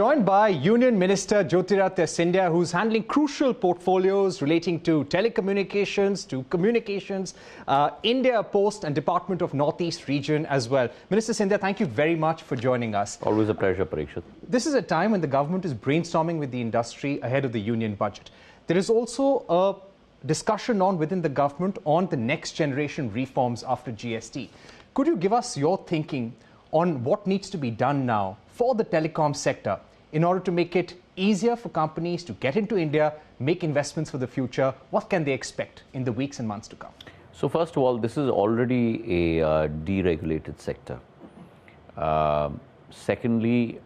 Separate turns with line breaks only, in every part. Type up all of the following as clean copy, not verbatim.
Joined by Union Minister Jyotiraditya Scindia, who's handling crucial portfolios relating to telecommunications, to communications, India Post and Department of Northeast Region as well. Minister Scindia, thank you very much for joining us.
Always a pleasure, Parikshit.
This is a time when the government is brainstorming with the industry ahead of the union budget. There is also a discussion within the government on the next generation reforms after GST. Could you give us your thinking on what needs to be done now for the telecom sector in order to make it easier for companies to get into India, make investments for the future? What can they expect in the weeks and months to come?
So first of all, this is already a deregulated sector. Secondly,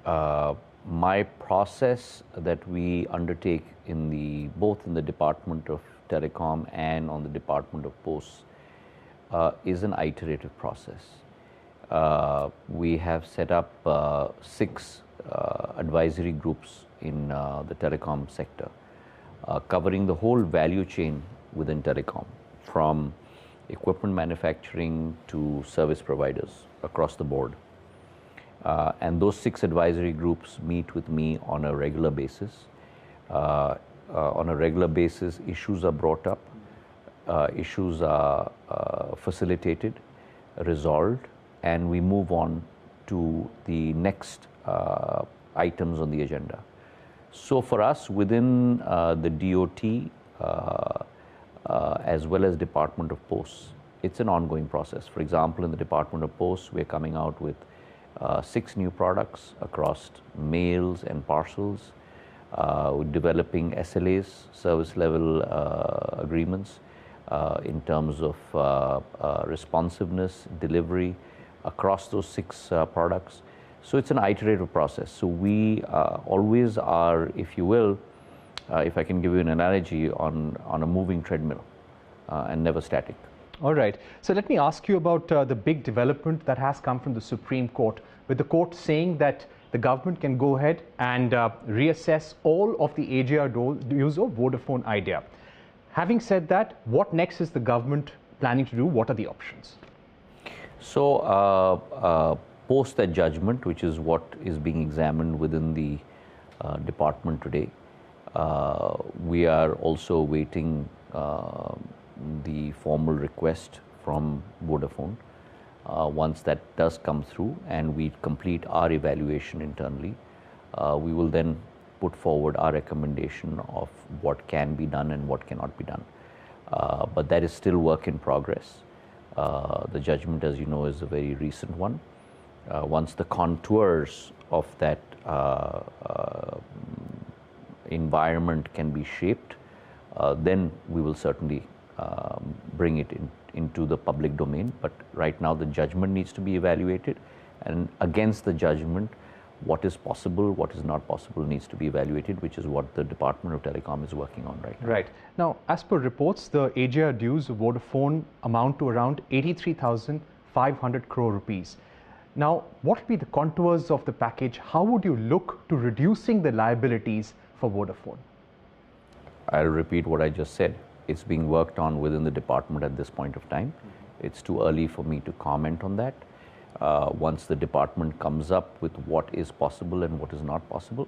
my process that we undertake in both in the Department of Telecom and on the Department of Posts is an iterative process. We have set up 6 advisory groups in the telecom sector, covering the whole value chain within telecom, from equipment manufacturing to service providers across the board. And those 6 advisory groups meet with me on a regular basis. On a regular basis, issues are brought up, issues are facilitated, resolved, and we move on to the next items on the agenda. So for us, within the DoT as well as Department of Posts, it's an ongoing process. For example, in the Department of Posts, we're coming out with 6 new products across mails and parcels. We're developing SLAs, service level agreements, in terms of responsiveness, delivery across those 6 products. So it's an iterative process. So we always are, if you will, if I can give you an analogy, on a moving treadmill and never static.
All right. So let me ask you about the big development that has come from the Supreme Court, with the court saying that the government can go ahead and reassess all of the AGR dues of Vodafone Idea. Having said that, what next is the government planning to do? What are the options?
So post that judgment, which is what is being examined within the department today, we are also awaiting the formal request from Vodafone. Once that does come through and we complete our evaluation internally, we will then put forward our recommendation of what can be done and what cannot be done. But that is still work in progress. The judgment, as you know, is a very recent one. Once the contours of that environment can be shaped, then we will certainly bring it into the public domain. But right now the judgment needs to be evaluated, and against the judgment, what is possible, what is not possible needs to be evaluated, which is what the Department of Telecom is working on right now.
Right. Now, as per reports, the AGR dues of Vodafone amount to around 83,500 crore rupees. Now, what would be the contours of the package? How would you look to reducing the liabilities for Vodafone?
I'll repeat what I just said. It's being worked on within the department at this point of time. It's too early for me to comment on that. Once the department comes up with what is possible and what is not possible,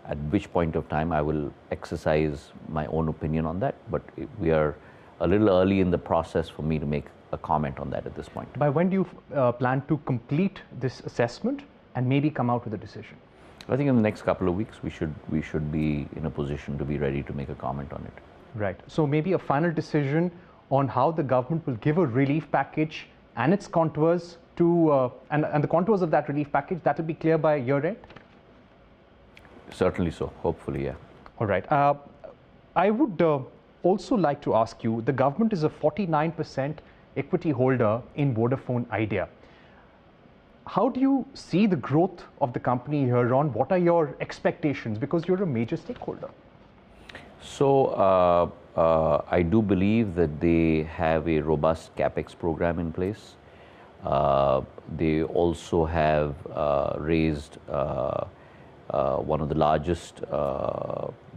at which point of time I will exercise my own opinion on that. But we are a little early in the process for me to make a comment on that at this point.
By when do you plan to complete this assessment and maybe come out with a decision?
I think in the next couple of weeks we should be in a position to be ready to make a comment on it.
Right. So maybe a final decision on how the government will give a relief package and its contours to and the contours of that relief package, that will be clear by year end?
Certainly so, hopefully, yeah.
All right. I would also like to ask you, the government is a 49% equity holder in Vodafone Idea. How do you see the growth of the company here on? What are your expectations? Because you're a major stakeholder.
So I do believe that they have a robust CapEx program in place. They also have raised one of the largest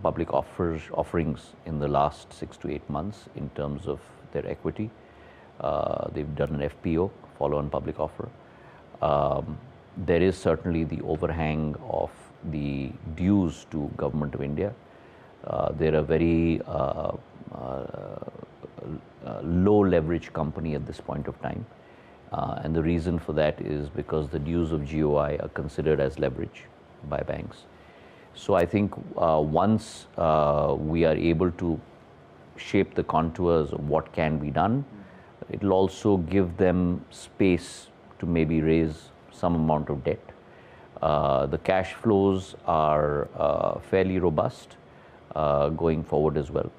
public offerings in the last 6 to 8 months in terms of their equity. They've done an FPO, follow-on public offer. There is certainly the overhang of the dues to Government of India. They're a very low leverage company at this point of time. And the reason for that is because the dues of GOI are considered as leverage by banks. So I think once we are able to shape the contours of what can be done, it will also give them space to maybe raise some amount of debt. The cash flows are fairly robust going forward as well.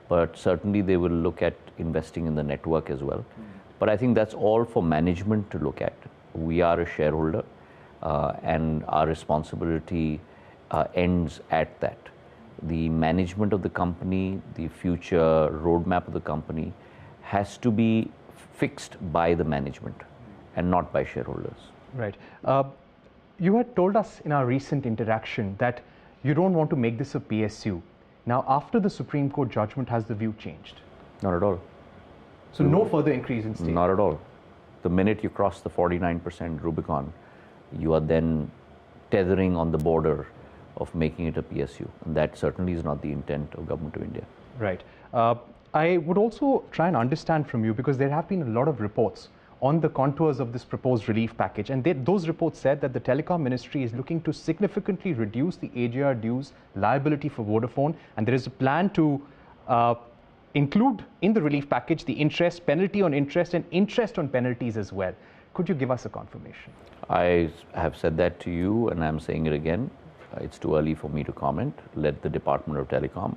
But certainly they will look at investing in the network as well. But I think that's all for management to look at. We are a shareholder and our responsibility ends at that. The management of the company, the future roadmap of the company has to be fixed by the management and not by shareholders.
Right. You had told us in our recent interaction that you don't want to make this a PSU. Now, after the Supreme Court judgment, has the view changed?
Not at all.
So no further increase in stake?
Not at all. The minute you cross the 49% Rubicon, you are then tethering on the border of making it a PSU. And that certainly is not the intent of Government of India.
Right. I would also try and understand from you, because there have been a lot of reports on the contours of this proposed relief package. And those reports said that the Telecom Ministry is looking to significantly reduce the AGR dues liability for Vodafone. And there is a plan to include in the relief package the interest, penalty on interest, and interest on penalties as well. Could you give us a confirmation?
I have said that to you, and I'm saying it again. It's too early for me to comment. Let the Department of Telecom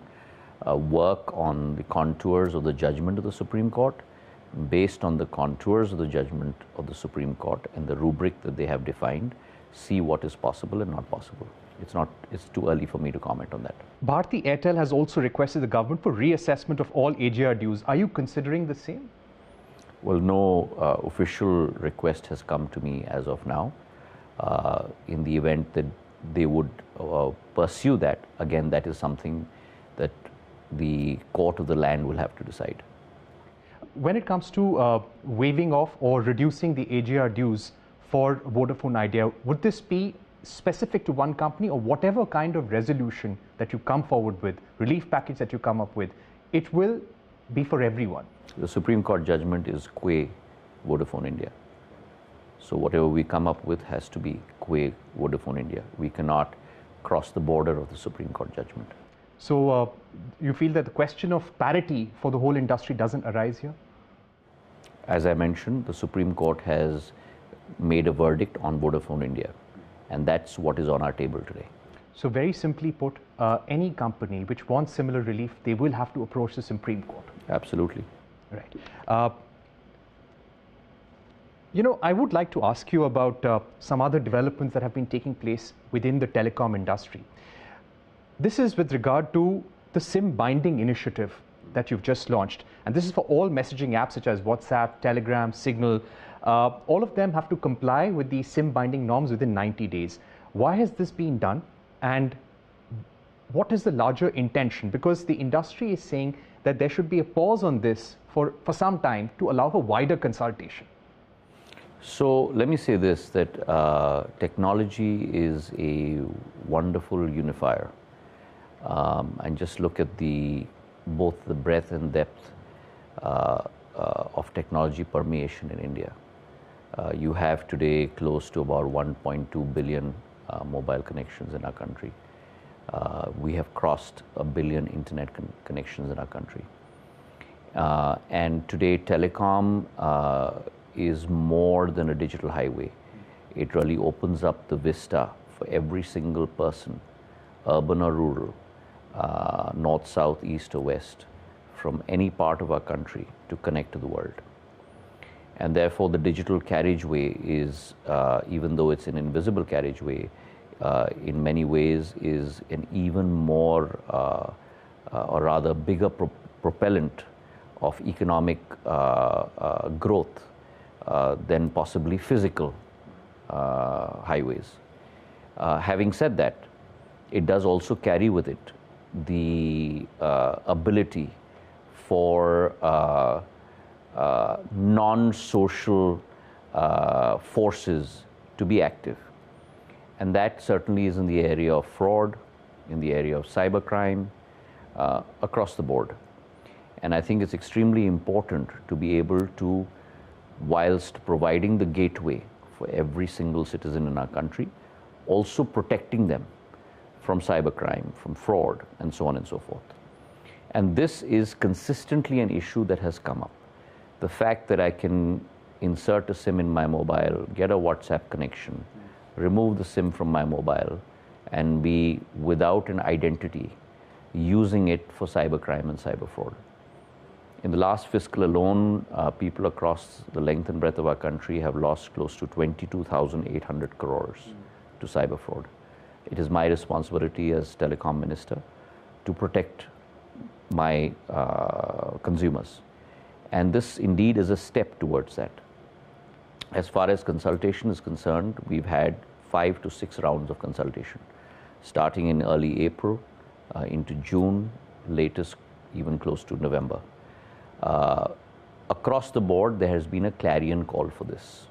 work on the contours of the judgment of the Supreme Court. Based on the contours of the judgment of the Supreme Court and the rubric that they have defined, see what is possible and not possible. It's too early for me to comment on that.
Bharti Airtel has also requested the government for reassessment of all AGR dues. Are you considering the same?
Well, no official request has come to me as of now. In the event that they would pursue that, again, that is something that the court of the land will have to decide.
When it comes to waiving off or reducing the AGR dues for Vodafone Idea, would this be specific to one company, or whatever kind of resolution that you come forward with, relief package that you come up with, it will be for everyone?
The Supreme Court judgment is qua Vodafone India. So whatever we come up with has to be qua Vodafone India. We cannot cross the border of the Supreme Court judgment.
So you feel that the question of parity for the whole industry doesn't arise here?
As I mentioned, the Supreme Court has made a verdict on Vodafone India, and that's what is on our table today.
So very simply put, any company which wants similar relief, they will have to approach the Supreme Court.
Absolutely.
Right. I would like to ask you about some other developments that have been taking place within the telecom industry. This is with regard to the SIM binding initiative that you've just launched. And this is for all messaging apps such as WhatsApp, Telegram, Signal. All of them have to comply with the SIM binding norms within 90 days. Why has this been done? And what is the larger intention? Because the industry is saying that there should be a pause on this for some time to allow for wider consultation.
So let me say this, that technology is a wonderful unifier. And just look at both the breadth and depth of technology permeation in India. You have today close to about 1.2 billion mobile connections in our country. We have crossed 1 billion internet connections in our country. And today telecom is more than a digital highway. It really opens up the vista for every single person, urban or rural, north, south, east or west, from any part of our country to connect to the world. And therefore the digital carriageway is, even though it's an invisible carriageway, in many ways is an even more, or rather bigger propellant of economic growth than possibly physical highways. Having said that, it does also carry with it the ability for non-social forces to be active. And that certainly is in the area of fraud, in the area of cybercrime, across the board. And I think it's extremely important to be able to, whilst providing the gateway for every single citizen in our country, also protecting them from cybercrime, from fraud, and so on and so forth. And this is consistently an issue that has come up. The fact that I can insert a SIM in my mobile, get a WhatsApp connection, remove the SIM from my mobile, and be without an identity, using it for cybercrime and cyber fraud. In the last fiscal alone, people across the length and breadth of our country have lost close to 22,800 crores to cyber fraud. It is my responsibility as Telecom Minister to protect my consumers. And this indeed is a step towards that. As far as consultation is concerned, we've had 5 to 6 rounds of consultation, starting in early April into June, latest even close to November. Across the board, there has been a clarion call for this.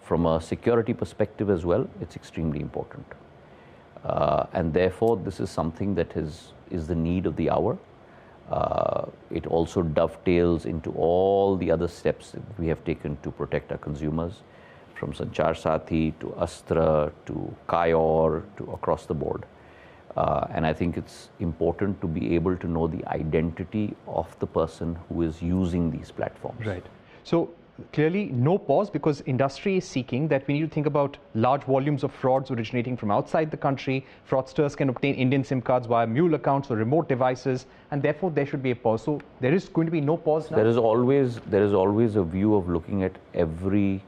From a security perspective as well, it's extremely important. And therefore, this is something that is the need of the hour. It also dovetails into all the other steps that we have taken to protect our consumers, from Sanchar Sathi to Astra to Kayor to across the board. And I think it's important to be able to know the identity of the person who is using these platforms.
Right. So clearly no pause, because industry is seeking that we need to think about large volumes of frauds originating from outside the country. Fraudsters can obtain Indian SIM cards via mule accounts or remote devices, and therefore there should be a pause. So there is going to be no pause now?
There is always a view of looking at every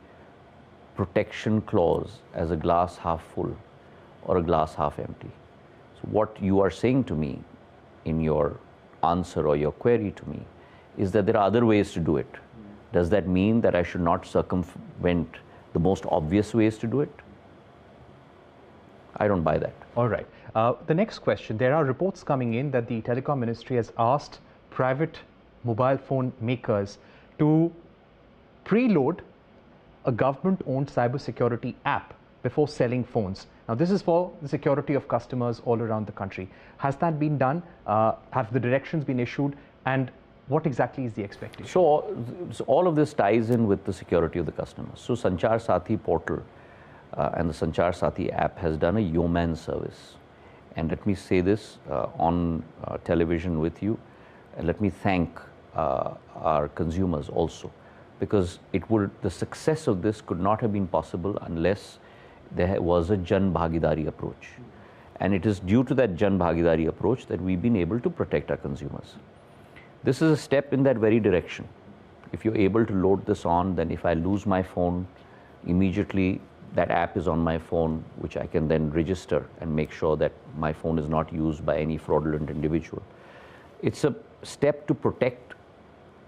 protection clause as a glass half full or a glass half empty. So what you are saying to me in your answer or your query to me is that there are other ways to do it. Does that mean that I should not circumvent the most obvious ways to do it? I don't buy that.
All right. The next question, there are reports coming in that the Telecom Ministry has asked private mobile phone makers to preload a government-owned cybersecurity app before selling phones. Now, this is for the security of customers all around the country. Has that been done? Have the directions been issued? And what exactly is the expectation?
So all of this ties in with the security of the customer. So Sanchar Sathi portal and the Sanchar Sathi app has done a yeoman service. And let me say this on television with you, and let me thank our consumers also, because the success of this could not have been possible unless there was a Jan Bhagidari approach. And it is due to that Jan Bhagidari approach that we've been able to protect our consumers. This is a step in that very direction. If you're able to load this on, then if I lose my phone, immediately that app is on my phone, which I can then register and make sure that my phone is not used by any fraudulent individual. It's a step to protect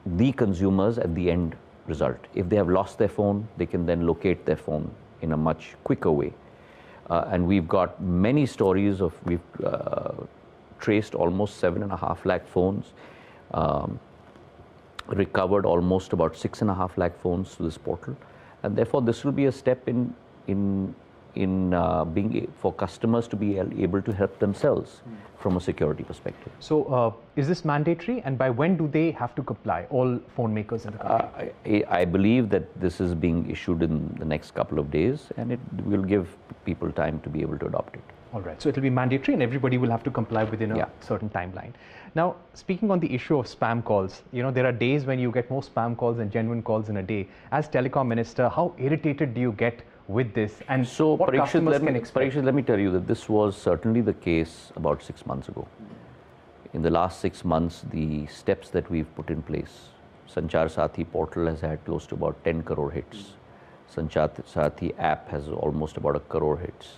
the consumers at the end result. If they have lost their phone, they can then locate their phone in a much quicker way. And we've got many stories of, we've traced almost 7.5 lakh phones, recovered almost about 6.5 lakh phones to this portal. And therefore, this will be a step in being for customers to be able to help themselves from a security perspective.
So is this mandatory, and by when do they have to comply, all phone makers in the country?
I believe that this is being issued in the next couple of days, and it will give people time to be able to adopt it.
All right, so it will be mandatory and everybody will have to comply within a certain timeline. Now, speaking on the issue of spam calls, you know, there are days when you get more spam calls than genuine calls in a day. As Telecom Minister, how irritated do you get with this, and
so
what customers can expect?
Parikshit, let me tell you that this was certainly the case about 6 months ago. In the last 6 months, the steps that we've put in place, Sanchar Sathi portal has had close to about 10 crore hits. Sanchar Sathi app has almost about 1 crore hits.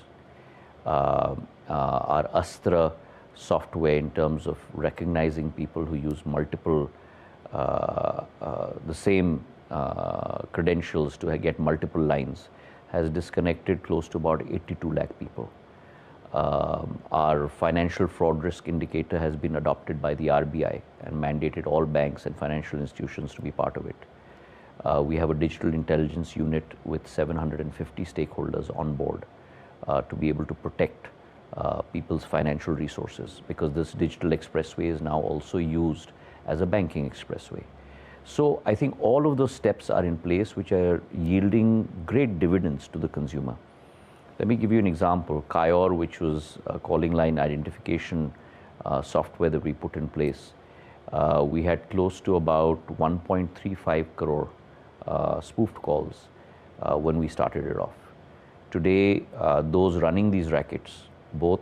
Our Astra software, in terms of recognizing people who use multiple, the same credentials to get multiple lines, has disconnected close to about 82 lakh people. Our financial fraud risk indicator has been adopted by the RBI and mandated all banks and financial institutions to be part of it. We have a digital intelligence unit with 750 stakeholders on board, to be able to protect people's financial resources, because this digital expressway is now also used as a banking expressway. So I think all of those steps are in place which are yielding great dividends to the consumer. Let me give you an example. Kayor, which was a calling line identification software that we put in place, we had close to about 1.35 crore spoofed calls when we started it off. Today, those running these rackets, both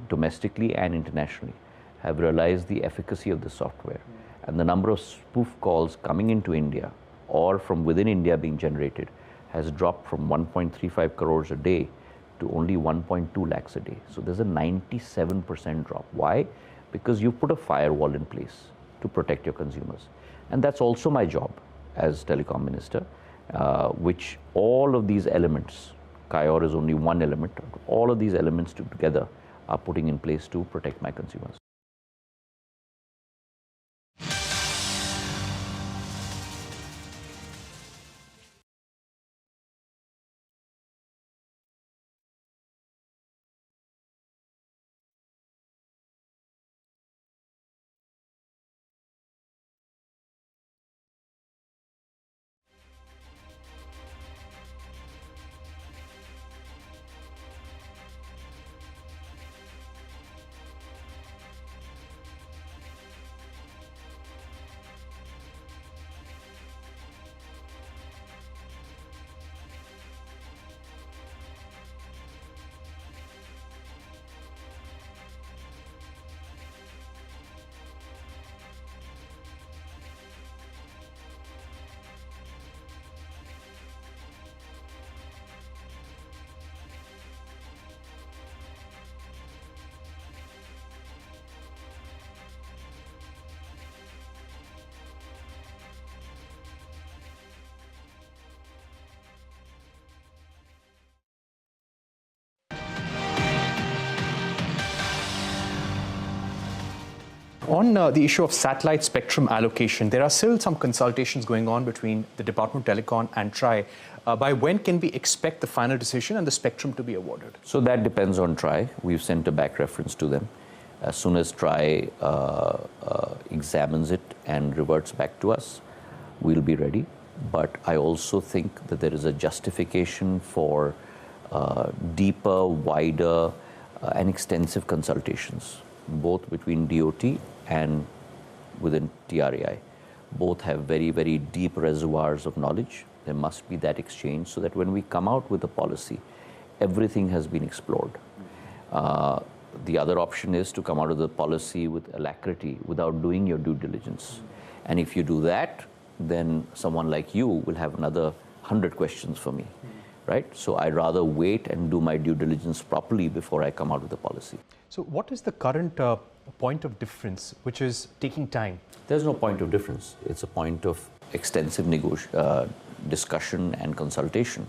domestically and internationally, have realized the efficacy of the software. And the number of spoof calls coming into India or from within India being generated has dropped from 1.35 crores a day to only 1.2 lakhs a day. So there's a 97% drop. Why? Because you put a firewall in place to protect your consumers. And that's also my job as Telecom Minister, which all of these elements, Kayor is only one element, all of these elements together are putting in place to protect my consumers.
On the issue of satellite spectrum allocation, there are still some consultations going on between the Department of Telecom and TRAI. By when can we expect the final decision and the spectrum to be awarded?
So that depends on TRAI. We've sent a back reference to them. As soon as TRAI examines it and reverts back to us, we'll be ready. But I also think that there is a justification for deeper, wider, and extensive consultations, both between DoT and within TRAI. Both have very, very deep reservoirs of knowledge. There must be that exchange so that when we come out with a policy, everything has been explored. The other option is to come out of the policy with alacrity without doing your due diligence. And if you do that, then someone like you will have another 100 questions for me, right? So I'd rather wait and do my due diligence properly before I come out with a policy.
So what is the current point of difference which is taking time?
There's no point of difference. It's a point of extensive discussion and consultation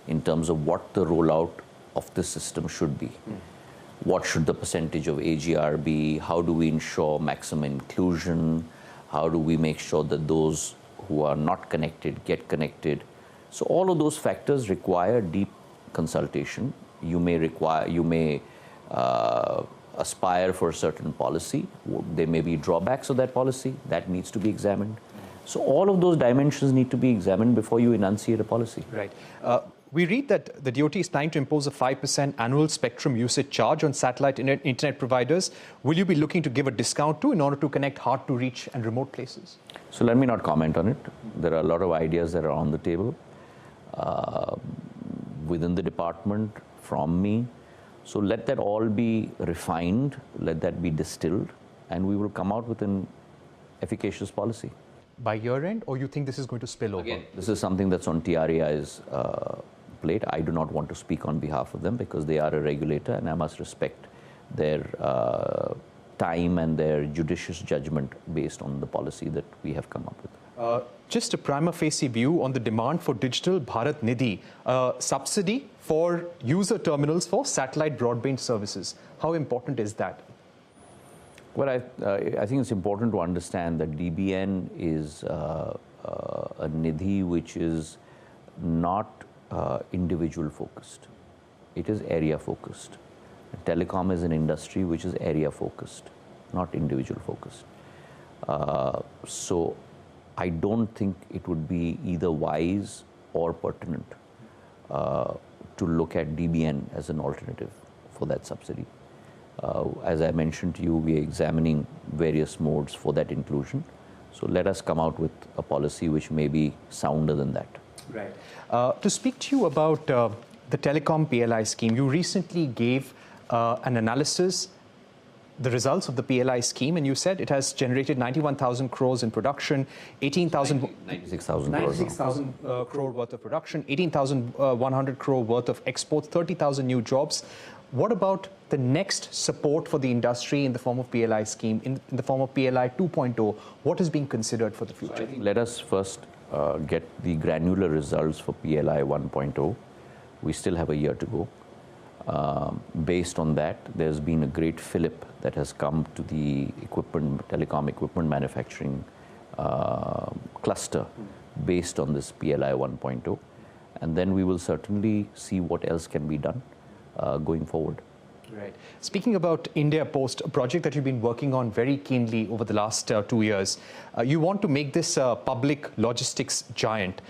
in terms of what the rollout of this system should be. What should the percentage of AGR be? How do we ensure maximum inclusion? How do we make sure that those who are not connected get connected? So all of those factors require deep consultation. You may aspire for a certain policy. There may be drawbacks of that policy. That needs to be examined. So all of those dimensions need to be examined before you enunciate a policy.
Right. We read that the DoT is planning to impose a 5% annual spectrum usage charge on satellite internet providers. Will you be looking to give a discount too in order to connect hard to reach and remote places?
So let me not comment on it. There are a lot of ideas that are on the table within the department, from me. So let that all be refined, let that be distilled, and we will come out with an efficacious policy.
By year end, or you think this is going to spill over?
Again, this is something that's on TRAI's plate. I do not want to speak on behalf of them because they are a regulator and I must respect their time and their judicious judgment based on the policy that we have come up with.
Just a prima facie view on the demand for digital Bharat Nidhi, subsidy for user terminals for satellite broadband services. How important is that?
Well, I think it's important to understand that DBN is a Nidhi which is not individual focused. It is area focused. Telecom is an industry which is area focused, not individual focused. So I don't think it would be either wise or pertinent to look at DBN as an alternative for that subsidy. As I mentioned to you, we are examining various modes for that inclusion. So let us come out with a policy which may be sounder than that.
Right. To speak to you about the Telecom PLI scheme, you recently gave an analysis, the results of the PLI scheme, and you said it has generated 91,000 crores in production,
96,000
crore worth of production, 18,100 crore worth of exports, 30,000 new jobs. What about the next support for the industry in the form of PLI scheme, in the form of PLI 2.0? What is being considered for the future?
So I think let us first get the granular results for PLI 1.0. We still have a year to go. Based on that, there's been a great fillip that has come to the telecom equipment manufacturing cluster based on this PLI 1.0. And then we will certainly see what else can be done going forward.
Right. Speaking about India Post, a project that you've been working on very keenly over the last 2 years, you want to make this a public logistics giant.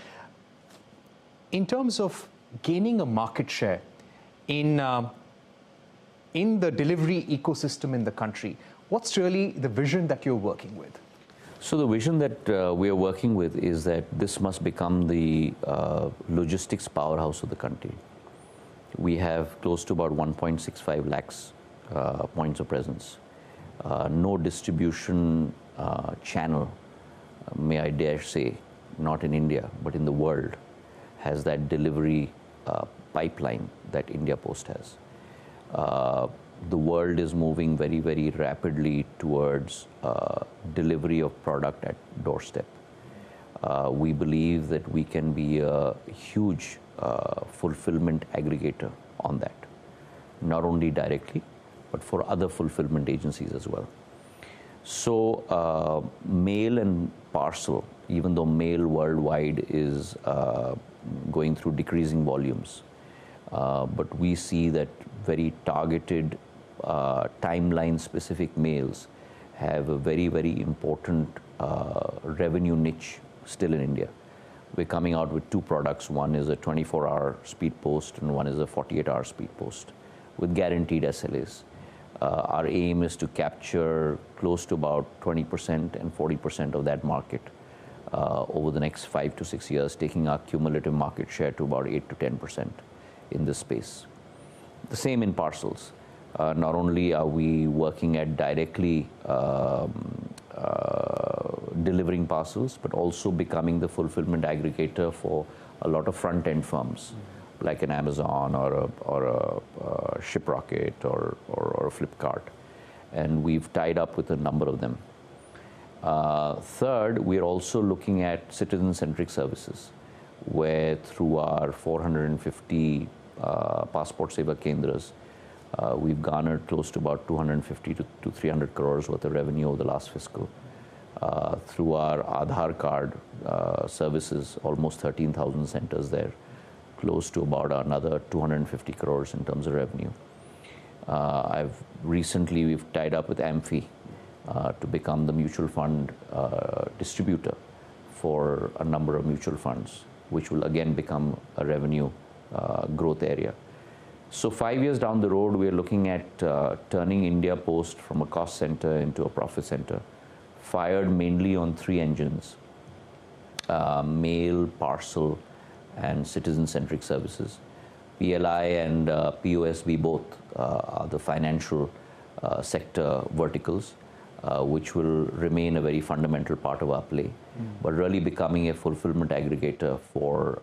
In terms of gaining a market share in the delivery ecosystem in the country, what's really the vision that you're working with?
So the vision that we are working with is that this must become the logistics powerhouse of the country. We have close to about 1.65 lakhs points of presence. No distribution channel, may I dare say, not in India, but in the world, has that delivery pipeline that India Post has. The world is moving very, very rapidly towards delivery of product at doorstep. We believe that we can be a huge fulfillment aggregator on that, not only directly, but for other fulfillment agencies as well. So mail and parcel, even though mail worldwide is going through decreasing volumes, but we see that very targeted timeline-specific mails have a very, very important revenue niche still in India. We're coming out with 2 products. One is a 24-hour speed post and one is a 48-hour speed post with guaranteed SLAs. Our aim is to capture close to about 20% and 40% of that market over the next 5 to 6 years, taking our cumulative market share to about 8 to 10% in this space. The same in parcels. Not only are we working at directly delivering parcels, but also becoming the fulfillment aggregator for a lot of front-end firms, like an Amazon or a Shiprocket or a Flipkart. And we've tied up with a number of them. Third, we're also looking at citizen-centric services, where through our 450 Passport Seva Kendras, we've garnered close to about 250 to 300 crores worth of revenue over the last fiscal. Through our Aadhaar card services, almost 13,000 centers there, close to about another 250 crores in terms of revenue. We've tied up with Amphi to become the mutual fund distributor for a number of mutual funds, which will again become a revenue growth area. So 5 years down the road, we are looking at turning India Post from a cost center into a profit center, fired mainly on 3 engines: mail, parcel, and citizen-centric services. PLI and POSB both are the financial sector verticals, which will remain a very fundamental part of our play, but really becoming a fulfillment aggregator for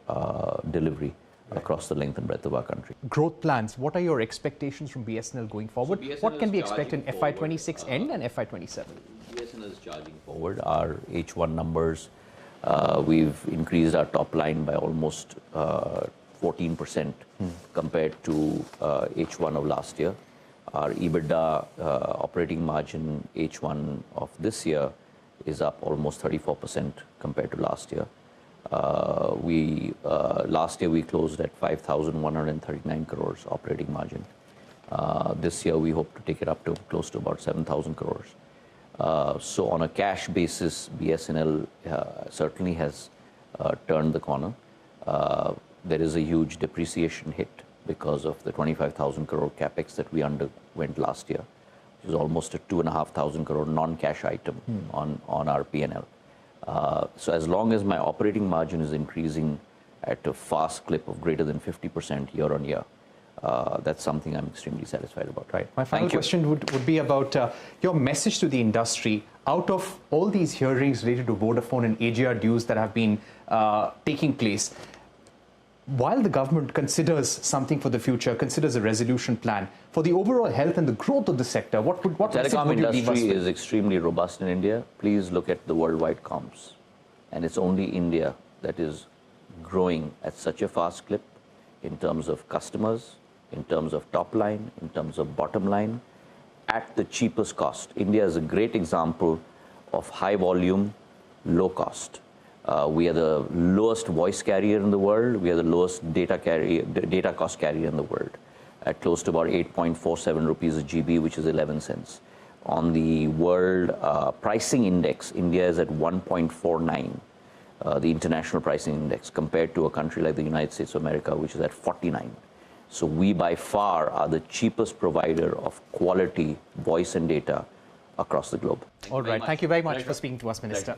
delivery across the length and breadth of our country.
Growth plans, what are your expectations from BSNL going forward?
So
what can we expect in FY26 end and FY27?
BSNL is charging forward. Our H1 numbers, we've increased our top line by almost 14% compared to H1 of last year. Our EBITDA operating margin H1 of this year is up almost 34% compared to last year. Last year we closed at 5,139 crores operating margin. This year we hope to take it up to close to about 7,000 crores. So on a cash basis, BSNL certainly has turned the corner. There is a huge depreciation hit because of the 25,000 crore capex that we underwent last year, which is almost a 2,500 crore non-cash item on our P&L. So as long as my operating margin is increasing at a fast clip of greater than 50% year on year, that's something I'm extremely satisfied about.
Right. My final question would be about your message to the industry. Out of all these hearings related to Vodafone and AGR dues that have been taking place, while the government considers something for the future, considers a resolution plan, for the overall health and the growth of the sector, what
telecom industry is extremely robust in India. Please look at the worldwide comps. And it's only India that is growing at such a fast clip in terms of customers, in terms of top line, in terms of bottom line, at the cheapest cost. India is a great example of high volume, low cost. We are the lowest voice carrier in the world. We are the lowest data cost carrier in the world, at close to about 8.47 rupees a GB, which is 11 cents. On the world pricing index, India is at 1.49, the international pricing index, compared to a country like the United States of America, which is at 49. So we by far are the cheapest provider of quality voice and data across the globe.
All right. Thank you very much for speaking to us, Minister.